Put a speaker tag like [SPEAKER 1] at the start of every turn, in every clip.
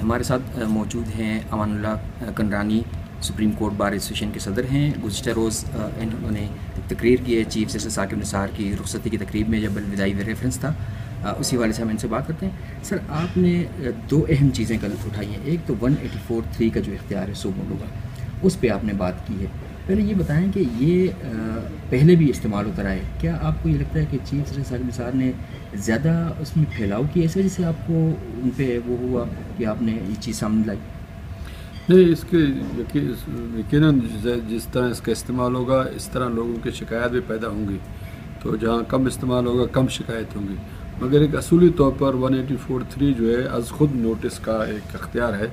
[SPEAKER 1] हमारे साथ मौजूद हैं Amanullah Kandrani, supreme court bar association के सदर हैं। गुज़िश्ता रोज़ इन्होंने एक तकरीर की है चीफ जस्टिस साकिब निसार की रुखसती की तकरीब में, जब अलविदाई रेफरेंस था, उसी वाले से हम इनसे बात करते हैं। सर, आपने दो अहम चीज़ें कल उठाई हैं। एक तो 184(3) का जो इख्तियार है सूबों का, उस पर आपने बात की है। पहले ये बताएं कि ये पहले भी इस्तेमाल होता रहा है। क्या आपको ये लगता है कि चीफ जस्टिस साकिब निसार ने ज़्यादा उसमें फैलाव किया, इस वजह से आपको उन पर वो हुआ कि आपने ये चीज़ सामने लाई?
[SPEAKER 2] नहीं, इसके यकीनन जिस तरह इसका इस्तेमाल होगा, इस तरह लोगों की शिकायत भी पैदा होंगी। तो जहाँ कम इस्तेमाल होगा, कम शिकायत होंगी। मगर एक असूली तौर पर 184(3) जो है अज़ खुद नोटिस का एक अख्तियार है।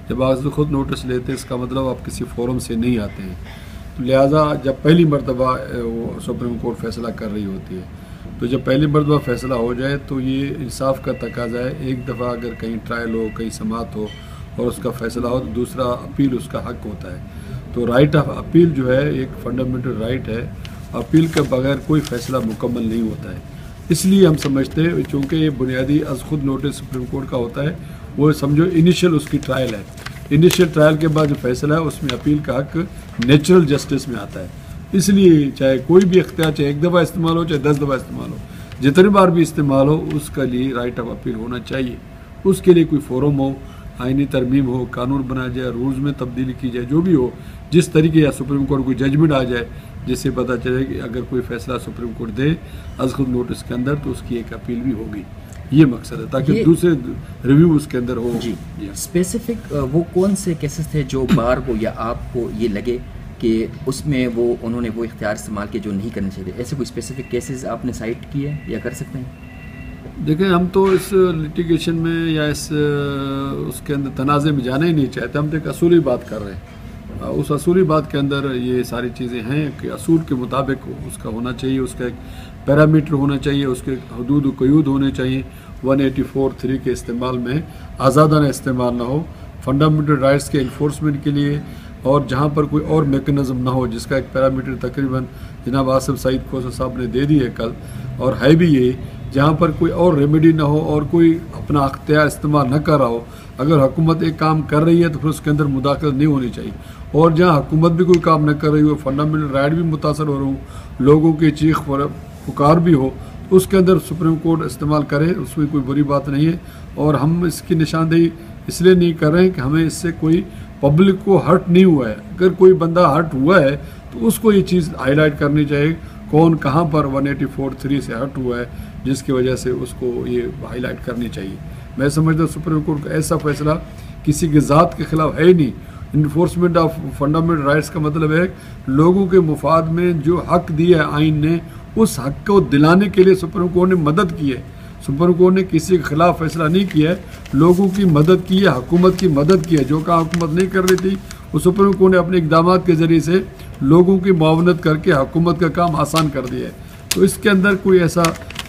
[SPEAKER 2] जब अज़ खुद नोटिस लेते हैं, इसका मतलब आप किसी फोरम से नहीं आते हैं। तो लिहाजा जब पहली मरतबा वो सुप्रीम कोर्ट फैसला कर रही होती है, तो जब पहली मरतबा फैसला हो जाए तो ये इंसाफ का तकाजा है। एक दफ़ा अगर कहीं ट्रायल हो, कहीं समाअत हो और उसका फैसला हो, तो दूसरा अपील उसका हक होता है। तो राइट ऑफ अपील जो है एक फंडामेंटल राइट है। अपील के बगैर कोई फैसला मुकम्मल नहीं होता है। इसलिए हम समझते हैं, चूँकि ये बुनियादी अज़ खुद नोटिस सुप्रीम कोर्ट का होता है, वो समझो इनिशियल उसकी ट्रायल है। इनिशियल ट्रायल के बाद जो फैसला है उसमें अपील का हक नेचुरल जस्टिस में आता है। इसलिए चाहे कोई भी इख्तियार, चाहे एक दफ़ा इस्तेमाल हो, चाहे 10 दफ़ा इस्तेमाल हो, जितनी बार भी इस्तेमाल हो, उसके लिए राइट ऑफ अपील होना चाहिए। उसके लिए कोई फोरम हो, आईनी तरमीम हो, कानून बनाया जाए, रूल्स में तब्दीली की जाए, जो भी हो, जिस तरीके या सुप्रीम कोर्ट कोई जजमेंट आ जाए जिससे पता चले कि अगर कोई फैसला सुप्रीम कोर्ट दे अज़ खुद नोटिस के अंदर, तो उसकी एक अपील भी होगी। ये मकसद है, ताकि दूसरे रिव्यू उसके अंदर हो।
[SPEAKER 1] जी, स्पेसिफिक वो कौन से केसेस थे जो बार को या आपको ये लगे कि उसमें उन्होंने वो इख्तियार इस्तेमाल किए जो नहीं करने चाहिए? ऐसे कोई स्पेसिफिक केसेस आपने साइट किए या कर सकते हैं?
[SPEAKER 2] देखिए, हम तो इस लिटिगेशन में या इस उसके अंदर तनाज़े में जाना ही नहीं चाहते। हम तो एक असूली बात कर रहे हैं। उस असूली बात के अंदर ये सारी चीज़ें हैं कि असूल के मुताबिक उसका होना चाहिए, उसका एक पैरामीटर होना चाहिए, उसके हदूद व क़यूद होने चाहिए। 184(3) के इस्तेमाल में आज़ादाना इस्तेमाल ना हो, फंडामेंटल राइट्स के इन्फोर्समेंट के लिए, और जहाँ पर कोई और मेकनिज़म ना हो जिसका एक पैरामीटर तकरीबन जनाब आसिफ सईद खोसा साहब ने दे दी है कल, और है भी ये, जहाँ पर कोई और रेमेडी ना हो और कोई अपना अख्तियार इस्तेमाल न कर रहा हो। अगर हुकूमत एक काम कर रही है तो फिर उसके अंदर मुदाखलत नहीं होनी चाहिए। और जहाँ हुकूमत भी कोई काम न कर रही हो, फंडामेंटल राइट भी मुतासर हो रहा हो, लोगों की चीख पुकार भी हो, तो उसके अंदर सुप्रीम कोर्ट इस्तेमाल करे, उसमें कोई बुरी बात नहीं है। और हम इसकी निशानदेही इसलिए नहीं कर रहे हैं कि हमें इससे कोई पब्लिक को हर्ट नहीं हुआ है। अगर कोई बंदा हर्ट हुआ है तो उसको ये चीज़ हाईलाइट करनी चाहिए, कौन कहाँ पर 184(3) से हर्ट हुआ है, जिसकी वजह से उसको ये हाईलाइट करनी चाहिए। मैं समझता हूँ सुप्रीम कोर्ट का ऐसा फैसला किसी के ज़ात के खिलाफ है ही नहीं। इन्फोर्समेंट ऑफ फंडामेंटल राइट्स का मतलब है लोगों के मुफाद में जो हक दिया है आइन ने, उस हक को दिलाने के लिए सुप्रीम कोर्ट ने मदद की है। सुप्रीम कोर्ट ने किसी के खिलाफ फैसला नहीं किया है, लोगों की मदद की है, हुकूमत की मदद की है। जो काम हुकूमत नहीं कर रही थी, वो सुप्रीम कोर्ट ने अपने इक़दाम के ज़रिए से लोगों की मुआवनत करके हुकूमत का काम आसान कर दिया है। तो इसके अंदर कोई ऐसा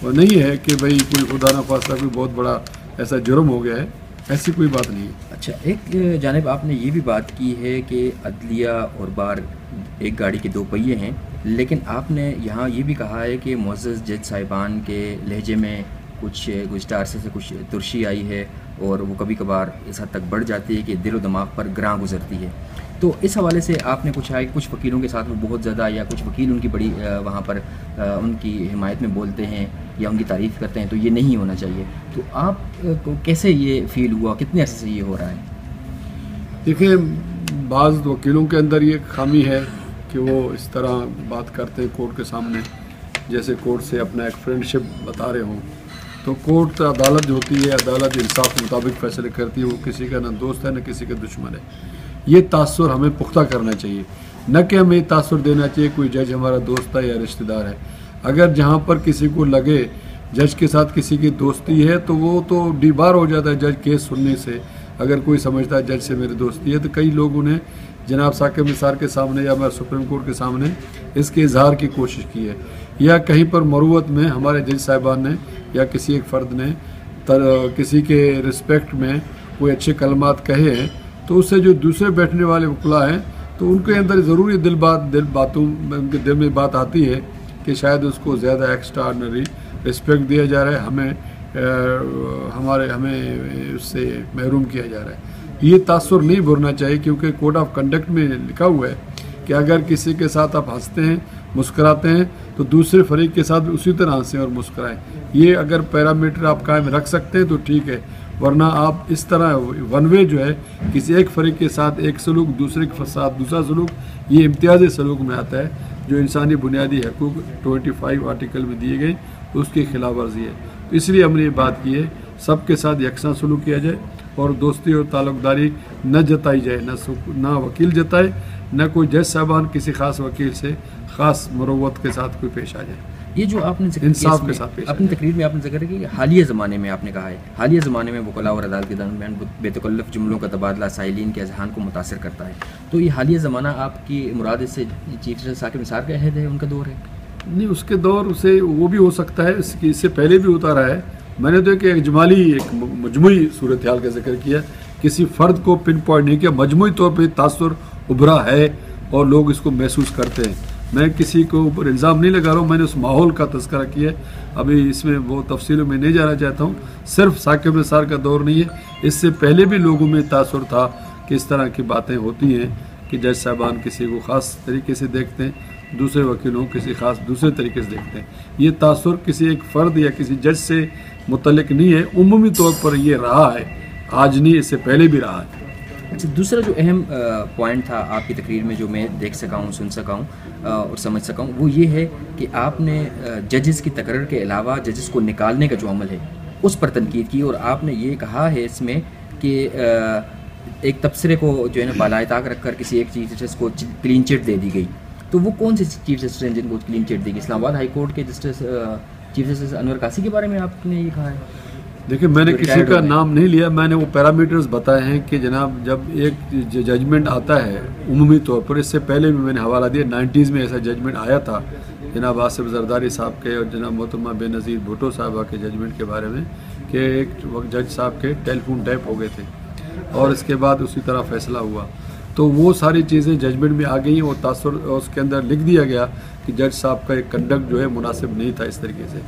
[SPEAKER 2] नहीं है कि भाई कोई खुदा न खास्ता कोई बहुत बड़ा ऐसा जुर्म हो गया है, ऐसी कोई बात नहीं है।
[SPEAKER 1] अच्छा, एक जानिब आपने ये भी बात की है कि अदलिया और बार एक गाड़ी के दो पहिए हैं, लेकिन आपने यहाँ ये भी कहा है कि मुअज़्ज़ज़ जज साहिबान के लहजे में कुछ गुज़िश्ता अरसे से कुछ तुर्शी आई है और वो कभी कभार इस हद तक बढ़ जाती है कि दिलो दिमाग पर ग्रां गुजरती है। तो इस हवाले से आपने कुछ वकीलों के साथ वो बहुत ज़्यादा, या कुछ वकील उनकी बड़ी वहाँ पर उनकी हिमायत में बोलते हैं या उनकी तारीफ़ करते हैं, तो ये नहीं होना चाहिए। तो आप को कैसे ये फ़ील हुआ, कितने अर्से से ये हो रहा है?
[SPEAKER 2] देखिए, बाज़ वकीलों के अंदर ये खामी है कि वो इस तरह बात करते हैं कोर्ट के सामने, जैसे कोर्ट से अपना एक फ्रेंडशिप बता रहे हों। तो कोर्ट अदालत जो होती है, अदालत इंसाफ के मुताबिक फ़ैसले करती है। वो किसी का न दोस्त है न किसी का दुश्मन है। ये तासुर हमें पुख्ता करना चाहिए, न कि हमें तासुर देना चाहिए कोई जज हमारा दोस्त है या रिश्तेदार है। अगर जहाँ पर किसी को लगे जज के साथ किसी की दोस्ती है, तो वो तो डीबार हो जाता है जज केस सुनने से। अगर कोई समझता है जज से मेरी दोस्ती है, तो कई लोगों ने जनाब साकिब निसार के सामने या हमारे सुप्रीम कोर्ट के सामने इसके इजहार की कोशिश की है, या कहीं पर मरूवत में हमारे जज साहिबान ने या किसी एक फ़र्द ने किसी के रिस्पेक्ट में कोई अच्छे कलमात कहे हैं, तो उससे जो दूसरे बैठने वाले वकला हैं, तो उनके अंदर ज़रूरी दिल बातों में उनके दिल में बात आती है कि शायद उसको ज़्यादा एक्स्ट्रा ऑर्डिनरी रिस्पेक्ट दिया जा रहा है, हमें हमें उससे महरूम किया जा रहा है। ये तासुर नहीं भरना चाहिए, क्योंकि कोड ऑफ कंडक्ट में लिखा हुआ है कि अगर किसी के साथ आप हंसते हैं, मुस्कुराते हैं, तो दूसरे फरीक के साथ भी उसी तरह हंसें और मुस्कुराएं। ये अगर पैरामीटर आप कायम रख सकते हैं तो ठीक है, वरना आप इस तरह वन वे जो है, किसी एक फरीक के साथ एक सलूक, दूसरे के साथ दूसरा सलूक, ये इम्तियाज़ी सलूक में आता है, जो इंसानी बुनियादी हकूक़ 25 आर्टिकल में दिए गए, उसकी खिलाफ वर्जी है। तो इसलिए हमने ये बात की है, सबके साथ यकसा सलूक किया जाए और दोस्ती और ताल्लुकदारी न जताई जाए, न वकील जताए, न कोई जज साहबान किसी ख़ास वकील से ख़ास मुरव्वत के साथ कोई पेश आ जाए।
[SPEAKER 1] ये जो आपने
[SPEAKER 2] इंसाफ के साथ पेश
[SPEAKER 1] अपनी तकरीर में आपने जिक्र किया कि हालिया ज़माने में आपने कहा है, हालिया ज़माने में वकला और अदालत के दरमियान बेतकल्लफ जुमलों का तबादला साइलिन के अजहान को मुतासर करता है। तो ये हालिया ज़माना आपकी मुराद इससे चीफ जस्टिस साकिब निसार का अहद है, उनका दौर है?
[SPEAKER 2] नहीं, उसके दौर से वो भी हो सकता है, इससे पहले भी होता रहा है। मैंने तो एक इजमाली, एक मजमुई सूरत हाल का जिक्र किया, किसी फ़र्द को पिन पॉइंट नहीं किया, मजमुई तौर पर तासुर उभरा है और लोग इसको महसूस करते हैं। मैं किसी को ऊपर इल्ज़ाम नहीं लगा रहा हूँ, मैंने उस माहौल का तज़किरा किया है। अभी इसमें वो तफसीलों में नहीं जाना चाहता हूँ। सिर्फ साकिब निसार का दौर नहीं है, इससे पहले भी लोगों में तासुर था कि इस तरह की बातें होती हैं कि जज साहबान किसी को ख़ास तरीके से देखते हैं, दूसरे वकीलों किसी ख़ास दूसरे तरीके से देखते हैं। ये तासुर किसी एक फ़र्द या किसी जज से मुतल्लिक नहीं है, उम्मी तौर पर ये रहा है, आज नहीं, इससे पहले भी रहा है।
[SPEAKER 1] अच्छा, दूसरा जो अहम पॉइंट था आपकी तकरीर में, जो मैं देख सका हूँ, सुन सका हूँ और समझ सका हूँ, वो ये है कि आपने जजेस की तकरीर के अलावा जजेस को निकालने का जो अमल है उस पर तनकीद की, और आपने ये कहा है इसमें कि एक तबसरे को जो है ना बालाए ताक रख कर किसी एक चीफ जस्टिस को क्लीन चिट दे दी गई। तो वो कौन से चीफ जस्टिस हैं जिनको क्लीन चिट दी गई? इस्लामाबाद हाई कोर्ट के चीफ जस्टिस अनवर कासी के बारे में आपने ये कहा है?
[SPEAKER 2] देखिए, मैंने किसी का नाम नहीं लिया, मैंने वो पैरामीटर्स बताए हैं कि जनाब जब एक जजमेंट आता है उमूमी तौर पर, इससे पहले भी मैंने हवाला दिया, 90s में ऐसा जजमेंट आया था जनाब आसिफ जरदारी साहब के और जनाब मोहतरमा बेनज़ीर भुट्टो साहबा के जजमेंट के बारे में कि एक जज साहब के टेलीफोन टैप हो गए थे और इसके बाद उसी तरह फैसला हुआ। तो वो सारी चीज़ें जजमेंट में आ गई और तासुर उसके अंदर लिख दिया गया कि जज साहब का एक कंडक्ट जो है मुनासिब नहीं था इस तरीके से।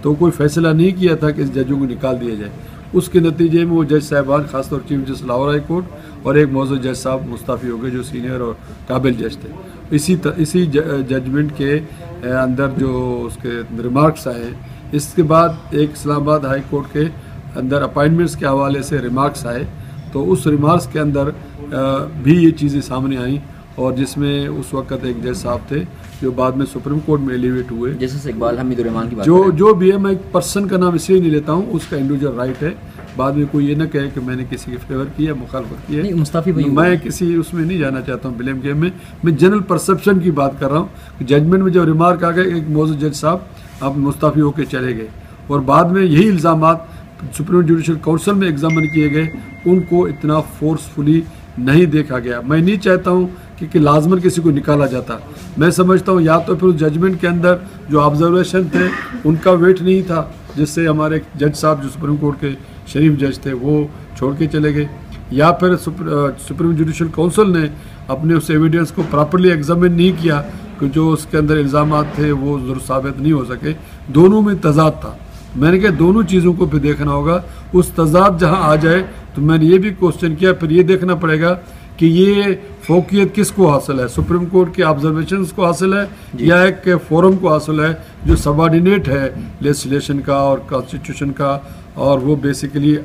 [SPEAKER 2] तो कोई फैसला नहीं किया था कि इस जजों को निकाल दिया जाए। उसके नतीजे में वो जज साहबान, खासतौर chief justice Lahore high court और एक मौजूद जज साहब मुस्ताफ़ी हो गए जो सीनियर और काबिल जज थे। इसी जजमेंट के अंदर जो उसके रिमार्क्स आए, इसके बाद एक इस्लामाबाद हाई कोर्ट के अंदर अपॉइंटमेंट्स के हवाले से रिमार्क्स आए, तो उस रिमार्क्स के अंदर भी ये चीज़ें सामने आईं और जिसमें उस वक्त एक जज साहब थे जो बाद में सुप्रीम कोर्ट में एलिवेट हुए,
[SPEAKER 1] जैसे इकबाल हमीदुर रहमान की बात
[SPEAKER 2] जो भी है, मैं एक पर्सन का नाम इसलिए नहीं लेता हूँ, उसका इंडिविजुअल राइट है, बाद में कोई ये ना कहे कि मैंने किसी की फेवर की है, मुखालफत की है।
[SPEAKER 1] मुस्ताफी भाई,
[SPEAKER 2] मैं किसी उसमें नहीं जाना चाहता हूँ ब्लेम गेम में, मैं जनरल परसेप्शन की बात कर रहा हूँ कि जजमेंट में जब रिमार्क आ गए एक मौजूद जज साहब आप मुस्ताफी होकर चले गए और बाद में यही इल्ज़ामात सुप्रीम जुडिशल काउंसिल में एग्जामिन किए गए, उनको इतना फोर्सफुली नहीं देखा गया। मैं नहीं चाहता हूँ कि लाजमन किसी को निकाला जाता। मैं समझता हूँ या तो फिर उस जजमेंट के अंदर जो ऑब्जर्वेशन थे उनका वेट नहीं था, जिससे हमारे जज साहब जो सुप्रीम कोर्ट के शरीफ जज थे वो छोड़ के चले गए, या फिर सुप्रीम जुडिशल काउंसिल ने अपने उस एविडेंस को प्रॉपरली एग्जामिन नहीं किया कि जो उसके अंदर इल्ज़ामात थे वो ज़रूर साबित नहीं हो सके। दोनों में तजाद था। मैंने कहा दोनों चीज़ों को फिर देखना होगा। उस तजाद जहाँ आ जाए तो मैंने ये भी क्वेश्चन किया, फिर ये देखना पड़ेगा कि ये फोकियत किसको हासिल है, सुप्रीम कोर्ट के ऑब्जर्वेशंस को हासिल है या एक फोरम को हासिल है जो सबऑर्डिनेट है लेजिस्लेशन का और कॉन्स्टिट्यूशन का, और वो बेसिकली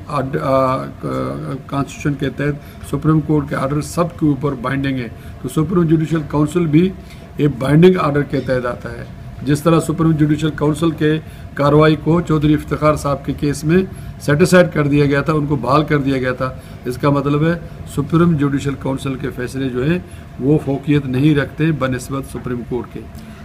[SPEAKER 2] कॉन्स्टिट्यूशन के तहत सुप्रीम कोर्ट के आर्डर सब के ऊपर बाइंडिंग है। तो सुप्रीम जुडिशल काउंसिल भी एक बाइंडिंग आर्डर के तहत आता है। जिस तरह सुप्रीम जुडिशल काउंसिल के कार्रवाई को चौधरी इफ्तिखार साहब के केस में सेटिसाइड कर दिया गया था, उनको बहाल कर दिया गया था, इसका मतलब है सुप्रीम जुडिशल काउंसिल के फैसले जो हैं वो फोकियत नहीं रखते बनिस्बत सुप्रीम कोर्ट के।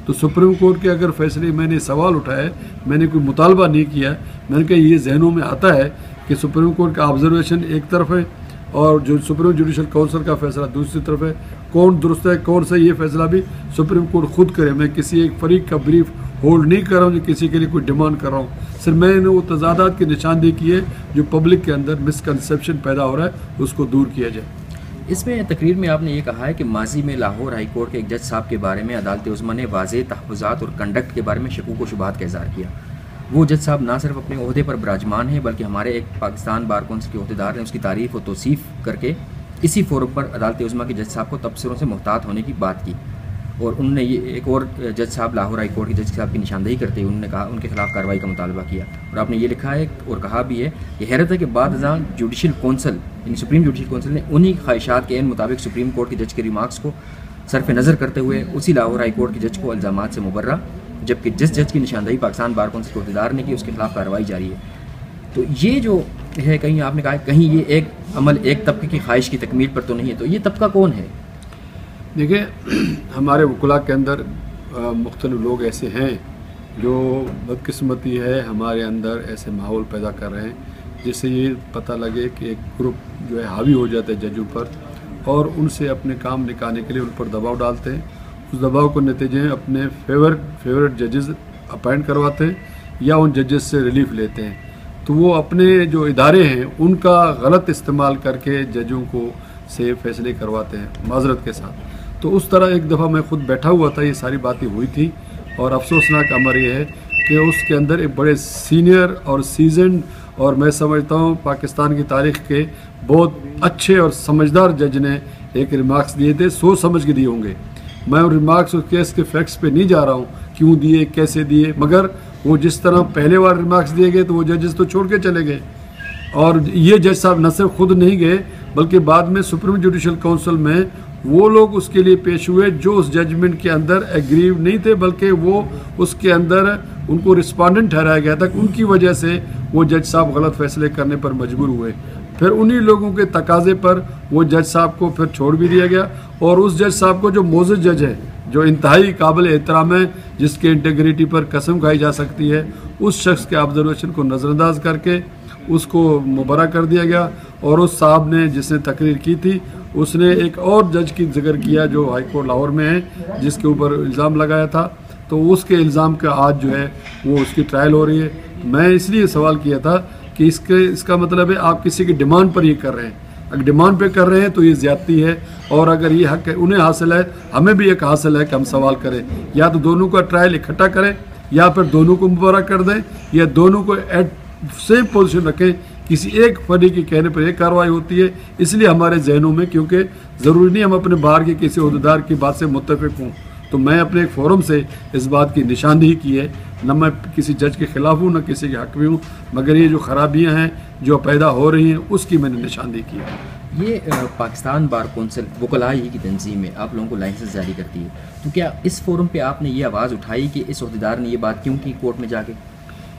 [SPEAKER 2] तो सुप्रीम कोर्ट के अगर फैसले, मैंने सवाल उठाया, मैंने कोई मुतालबा नहीं किया, मैंने कहा ये जहनों में आता है कि सुप्रीम कोर्ट का ऑब्जर्वेशन एक तरफ है और जो सुप्रीम जुडिशल काउंसिल का फैसला दूसरी तरफ है, कौन दुरुस्त है कौन सा, ये फैसला भी सुप्रीम कोर्ट खुद करे। मैं किसी एक फरीक का ब्रीफ होल्ड नहीं कर रहा हूँ, किसी के लिए कोई डिमांड कर रहा हूँ, सिर्फ मैंने वो तजादात की निशानदेही की है जो पब्लिक के अंदर मिसकंसेप्शन पैदा हो रहा है, उसको दूर किया जाए।
[SPEAKER 1] इसमें तकरीर में आपने ये कहा है कि माजी में लाहौर हाई कोर्ट के एक जज साहब के बारे में अदालत उज़्मा ने वाज़ेह तहफ़्फ़ुज़ात और कंडक्ट के बारे में शकूक व शुबहात का इज़हार किया। वो जज साहब ना सिर्फ अपने ओहदे पर विराजमान हैं बल्कि हमारे एक पाकिस्तान बार कौंसिल के ओहदेदार ने उसकी तारीफ़ और तौसीफ़ करके इसी फोरम पर अदालत उज़्मा के जज साहब को तबसरों से मुहतात होने की बात की। और उन्होंने ये एक और जज साहब लाहौर हाई कोर्ट के जज साहब की निशानदेही करते हुए उन्होंने कहा उनके खिलाफ कार्रवाई का मुतालबा किया। और आपने ये लिखा है और कहा भी है कि हैरत है कि बाद जुडिशल कौंसल यानी सुप्रीम जुडिशल कौंसिल ने उन्हीं ख्वाहिशात के मुताबिक सुप्रीम कोर्ट के जज के रिमार्क्स को सरफ नज़र करते हुए उसी लाहौर हाई कोर्ट के जज को इल्ज़ामात से मुबर्रा, जबकि जिस जज की निशानदेही पाकिस्तान बार कौंसिल के ओहदेदार ने की उसके खिलाफ कार्रवाई जारी है। तो ये जो है कहीं आपने कहा कहीं ये एक अमल एक तबके की ख्वाहिश की तकमील पर तो नहीं है, तो ये तबका कौन है?
[SPEAKER 2] देखिए, हमारे वकुला के अंदर मुख्तलिफ लोग ऐसे हैं जो बदकिस्मती है हमारे अंदर ऐसे माहौल पैदा कर रहे हैं जिससे ये पता लगे कि एक ग्रुप जो है हावी हो जाता है जजों पर और उनसे अपने काम निकालने के लिए उन पर दबाव डालते हैं। उस दबाव को नतीजे में अपने फेवरेट जजेस अपॉइंट करवाते हैं या उन जजेस से रिलीफ लेते हैं। तो वो अपने जो इदारे हैं उनका गलत इस्तेमाल करके जजों को से फैसले करवाते हैं माजरत के साथ। तो उस तरह एक दफ़ा मैं खुद बैठा हुआ था, ये सारी बातें हुई थी और अफसोसनाक अमर ये है कि उसके अंदर एक बड़े सीनियर और सीजन और मैं समझता हूँ पाकिस्तान की तारीख़ के बहुत अच्छे और समझदार जज ने एक रिमार्क्स दिए थे, सोच समझ के दिए होंगे। मैं उन रिमार्क्स और केस के फैक्ट्स पे नहीं जा रहा हूँ, क्यों दिए कैसे दिए, मगर वो जिस तरह पहले बार रिमार्क्स दिए गए तो वो जजेस तो छोड़ के चले गए और ये जज साहब न सिर्फ खुद नहीं गए बल्कि बाद में सुप्रीम जुडिशल काउंसिल में वो लोग उसके लिए पेश हुए जो उस जजमेंट के अंदर एग्रीव नहीं थे, बल्कि वो उसके अंदर उनको रिस्पॉन्डेंट ठहराया गया था। उनकी वजह से वो जज साहब गलत फैसले करने पर मजबूर हुए। फिर उन्हीं लोगों के तकाजे पर वो जज साहब को फिर छोड़ भी दिया गया और उस जज साहब को जो मोअज़्ज़ज़ जज है, जो इंतहाई काबिल एहतराम है, जिसके इंटीग्रिटी पर कसम खाई जा सकती है, उस शख्स के ऑब्जर्वेशन को नज़रअंदाज करके उसको मुबर्रा कर दिया गया। और उस साहब ने जिसने तकरीर की थी उसने एक और जज की जिक्र किया जो हाई कोर्ट लाहौर में है, जिसके ऊपर इल्ज़ाम लगाया था, तो उसके इल्ज़ाम का आज जो है वो उसकी ट्रायल हो रही है। मैं इसलिए सवाल किया था कि इसका मतलब है आप किसी की डिमांड पर ये कर रहे हैं। अगर डिमांड पे कर रहे हैं तो ये ज़्यादती है और अगर ये हक है उन्हें हासिल है, हमें भी एक हासिल है कि हम सवाल करें। या तो दोनों का ट्रायल इकट्ठा करें या फिर दोनों को मुबर्रा कर दें या दोनों को एट सेम पोजीशन रखें। किसी एक फरी के कहने पर एक कार्रवाई होती है, इसलिए हमारे जहनों में, क्योंकि ज़रूरी नहीं हम अपने बाहर के किसी ओहदेदार की बात से मुत्तफ़िक हूँ, तो मैं अपने एक फोरम से इस बात की निशानदेही की है। न मैं किसी जज के ख़िलाफ़ हूँ न किसी के हक़ में हूँ, मगर ये जो ख़राबियाँ हैं जो पैदा हो रही हैं उसकी मैंने निशानदेही की है।
[SPEAKER 1] ये पाकिस्तान बार कौंसिल वकलाई की तंजीम है, आप लोगों को लाइसेंस जारी करती है, तो क्या इस फोरम पे आपने ये आवाज़ उठाई कि इस ओहदेदार ने ये बात क्यों की कोर्ट में जाके?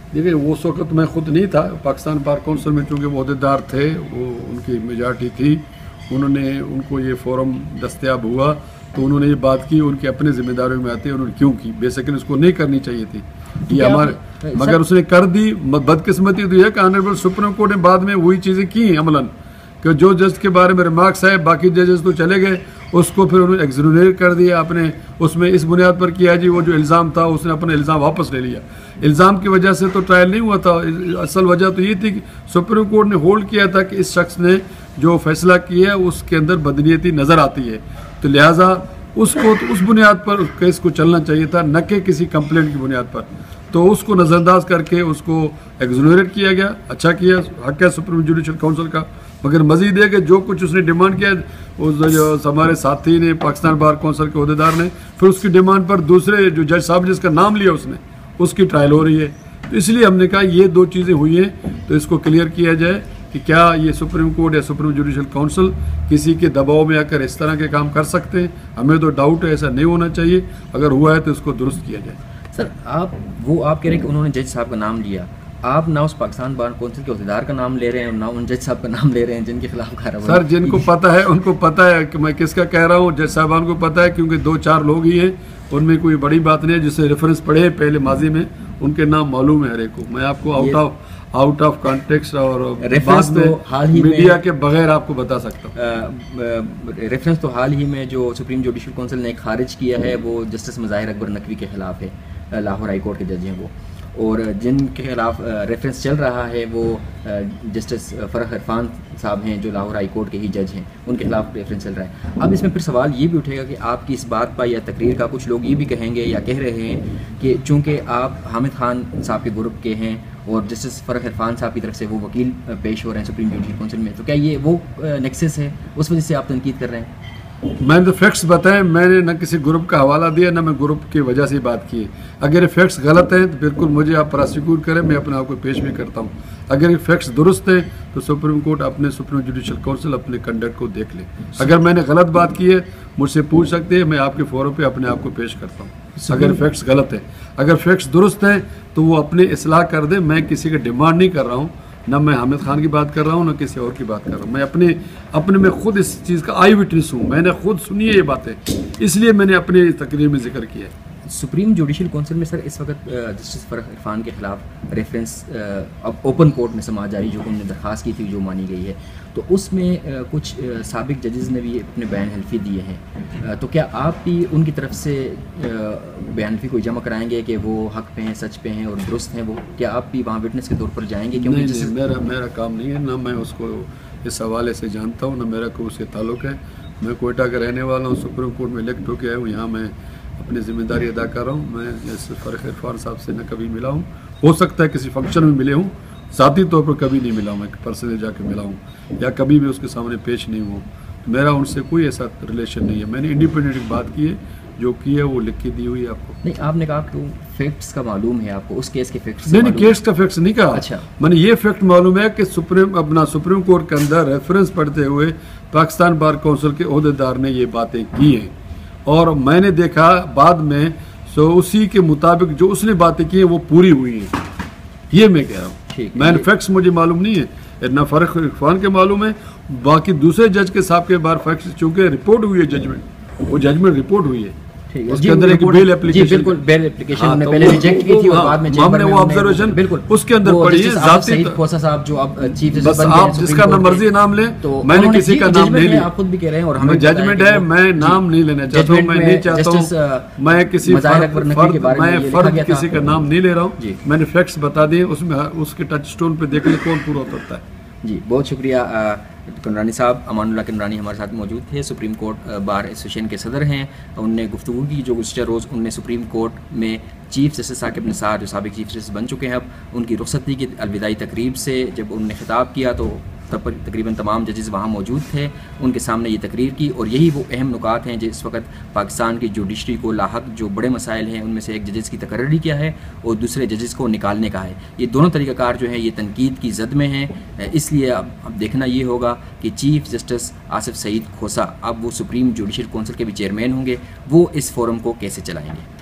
[SPEAKER 2] देखिए, वो उस वक्त मैं खुद नहीं था पाकिस्तान बार कौंसिल में, चूँकि वो ओहदेदार थे, वो उनकी मेजॉरिटी थी, उन्होंने उनको ये फोरम दस्तयाब हुआ तो उन्होंने ये बात की, उनकी अपने जिम्मेदारियों में आती है, उन्होंने क्यों की। बेसिकली उसको नहीं करनी चाहिए थी ये हमारे, मगर उसने कर दी। बदकिस्मती तो यह कि ऑनरेबल सुप्रीम कोर्ट ने बाद में वही चीज़ें की हैं अमलन, कि जो जज के बारे में रिमार्क्स है बाकी जजेस तो चले गए, उसको फिर उन्होंने एक्सोनरेट कर दिया आपने, उसमें इस बुनियाद पर किया जी वो जो इल्ज़ाम था उसने अपना इल्ज़ाम वापस ले लिया। इल्ज़ाम की वजह से तो ट्रायल नहीं हुआ था, असल वजह तो ये थी कि सुप्रीम कोर्ट ने होल्ड किया था कि इस शख्स ने जो फैसला किया है उसके अंदर बदनीयती नज़र आती है, तो लिहाजा उसको तो उस बुनियाद पर उस केस को चलना चाहिए था, न कि किसी कंप्लेंट की बुनियाद पर। तो उसको नज़रअंदाज करके उसको एक्सोनरेट किया गया, अच्छा किया, हक है सुप्रीम जुडिशल काउंसिल का। मगर मजीद है कि जो कुछ उसने डिमांड किया उस जो हमारे साथी ने पाकिस्तान बार कौंसिल के ओहदेदार ने, फिर उसकी डिमांड पर दूसरे जो जज साहब जिसका नाम लिया उसने, उसकी ट्रायल हो रही है। तो इसलिए हमने कहा ये दो चीज़ें हुई हैं तो इसको क्लियर किया जाए कि क्या ये सुप्रीम कोर्ट या सुप्रीम जुडिशल काउंसिल किसी के दबाव में आकर इस तरह के काम कर सकते हैं। हमें तो डाउट है ऐसा नहीं होना चाहिए, अगर हुआ है तो इसको दुरुस्त किया जाए।
[SPEAKER 1] सर आप कह रहे हैं कि उन्होंने जज साहब का नाम लिया, आप ना उस पाकिस्तान बार कौंसिल के ओहदेदार का नाम ले रहे हैं ना उन जज साहब का नाम ले रहे हैं जिनके खिलाफ कार्रवाई।
[SPEAKER 2] सर जिनको पता है उनको पता है कि मैं किसका कह रहा हूँ, जज साहबान को पता है, क्योंकि 2-4 लोग ही हैं, उनमें कोई बड़ी बात नहीं है। जिससे रेफरेंस पढ़े पहले माजी में उनके नाम मालूम है हर एक को। मैं आपको आउट ऑफ कॉन्टेक्स्ट और
[SPEAKER 1] रेफरेंस तो हाल ही
[SPEAKER 2] मीडिया के बगैर आपको बता सकता
[SPEAKER 1] हूँ। रेफरेंस तो हाल ही में जो सुप्रीम जुडिशल काउंसिल ने खारिज किया है वो जस्टिस मज़ाहिर अकबर नकवी के खिलाफ है, लाहौर हाई कोर्ट के जज हैं वो, और जिनके खिलाफ रेफरेंस चल रहा है वो जस्टिस फ़रख इरफान साहब हैं जो लाहौर हाई कोर्ट के ही जज हैं, उनके खिलाफ रेफरेंस चल रहा है। अब इसमें फिर सवाल ये भी उठेगा कि आपकी इस बात पर या तकरीर का कुछ लोग ये भी कहेंगे या कह रहे हैं कि चूँकि आप हामिद खान साहब के ग्रुप के हैं और जस्टिस फ़रख इरफान साहब की तरफ से वो वकील पेश हो रहे हैं सुप्रीम जुडिशल काउंसिल में, तो क्या ये वो नेक्सस है, उस वजह से आप तनकीद कर रहे हैं?
[SPEAKER 2] मैंने तो फैक्ट्स बताए, मैंने न किसी ग्रुप का हवाला दिया न मैं ग्रुप की वजह से बात की है। अगर ये फैक्ट्स गलत हैं तो बिल्कुल मुझे आप प्रोसिक्यूट करें, मैं अपने आप को पेश भी करता हूँ। अगर ये फैक्ट्स दुरुस्त हैं तो सुप्रीम कोर्ट अपने सुप्रीम जुडिशल काउंसिल अपने कंडक्ट को देख ले। अगर मैंने गलत बात की है मुझसे पूछ सकते हैं, मैं आपके फोरम पे अपने आप को पेश करता हूँ। अगर फैक्ट्स गलत है, अगर फैक्ट्स दुरुस्त हैं तो वो अपने इस्लाह कर दें। मैं किसी का डिमांड नहीं कर रहा हूँ, न मैं हामिद खान की बात कर रहा हूँ न किसी और की बात कर रहा हूँ। मैं अपने में खुद इस चीज़ का आई विटनेस हूँ, मैंने खुद सुनी है ये बातें, इसलिए मैंने अपने तकरीर में जिक्र किया है।
[SPEAKER 1] सुप्रीम जुडिशल काउंसिल में सर इस वक्त जस्टिस फ़रख इरफान के खिलाफ रेफरेंस अब ओपन कोर्ट में समाअत जारी जो उन्होंने दरख्वास्त की थी जो मानी गई है, तो उसमें कुछ साबिक जजेस ने भी अपने बयान हल्फी दिए हैं, तो क्या आप भी उनकी तरफ से बयान हल्फी को जमा कराएंगे कि वो हक पे हैं, सच पे हैं और दुरुस्त हैं? वो क्या आप भी वहाँ विटनेस के तौर पर जाएंगे? क्योंकि
[SPEAKER 2] नहीं, मेरा काम नहीं है, ना मैं उसको इस हवाले से जानता हूँ, ना मेरा कोई उससे ताल्लुक़ है। मैं कोयटा का रहने वाला हूँ, सुप्रीम कोर्ट में इलेक्ट होकर आया हूँ, यहाँ मैं अपनी जिम्मेदारी अदा कर रहा हूँ। मैं इस फ़रख इरफान साहब से न कभी मिला हूँ, हो सकता है किसी फंक्शन में मिले हूँ, ज़ाती तौर पर कभी नहीं मिला हूँ, मैं पर्सनली जाके मिला हूँ या कभी भी उसके सामने पेश नहीं हुआ। मेरा उनसे कोई ऐसा रिलेशन नहीं है। मैंने इंडिपेंडेंट बात की है, जो की है वो लिख के दी हुई है आपको।
[SPEAKER 1] नहीं, आपने कहा कि फैक्ट्स का मालूम है आपको, उस केस के फैक्ट्स?
[SPEAKER 2] नहीं, केस का फैक्ट्स नहीं कहा।
[SPEAKER 1] अच्छा,
[SPEAKER 2] मैंने ये फैक्ट मालूम है कि सुप्रीम कोर्ट के अंदर रेफरेंस पढ़ते हुए पाकिस्तान बार काउंसिल के ओहदेदार ने ये बातें की हैं और मैंने देखा बाद में सो उसी के मुताबिक जो उसने बातें की हैं वो पूरी हुई हैं। ये मैं कह रहा हूँ, मैंने फैक्ट्स मुझे मालूम नहीं है, ना फ़रख इरफान के मालूम है, बाकी दूसरे जज के साहब के बार फैक्ट्स चूंकि रिपोर्ट हुई है, जजमेंट, वो जजमेंट रिपोर्ट हुई है, उसके अंदर एक बेल एप्लीकेशन,
[SPEAKER 1] बिल्कुल बेल एप्लीकेशन हमने पहले रिजेक्ट की थी और बाद में
[SPEAKER 2] हमने वो ऑब्जर्वेशन बिल्कुल उसके अंदर पढ़ी है।
[SPEAKER 1] जाती खोसा साहब जो अब चीफ जस्टिस
[SPEAKER 2] बस आप जिसका ना मर्जी नाम लें, तो मैंने किसी का नाम नहीं लिया,
[SPEAKER 1] आप खुद भी कह रहे हैं और हमें
[SPEAKER 2] जजमेंट है, मैं नाम नहीं लेना चाहता हूँ, मैं नहीं चाहता हूँ मैं किसी फर्द किसी का नाम नहीं ले रहा हूँ। मैंने फैक्ट्स बता दिए, उसमें उसके टच स्टोन पे देख ले कौन पूरा उतरता है।
[SPEAKER 1] जी, बहुत शुक्रिया कंडरानी साहब। अमानुल्लाह कंडरानी हमारे साथ मौजूद थे, सुप्रीम कोर्ट बार एसोसिएशन के सदर हैं। उनने गुफ्तगू की जो गुज़श्ता रोज़ उनने सुप्रीम कोर्ट में चीफ जस्टिस साकिब निसार जो साबिक चीफ जस्टिस बन चुके हैं, अब उनकी रुखसती की अलविदाई तकरीब से जब उन्होंने खिताब किया तो तब तकरीबन तमाम जजेस वहाँ मौजूद थे, उनके सामने ये तकरीर की और यही वो अहम नुकात हैं जो इस वक्त पाकिस्तान की जुडिशरी को लाहक जो बड़े मसाइल हैं उनमें से एक जजेस की तकर्री किया है और दूसरे जजेस को निकालने का है। ये दोनों तरीक़ाकार जो हैं ये तनकीद की जद में हैं, इसलिए अब देखना ये होगा कि चीफ जस्टिस आसिफ सईद खोसा अब वो सुप्रीम जुडिशल काउंसिल के भी चेयरमैन होंगे, वो इस फोरम को कैसे चलाएँगे।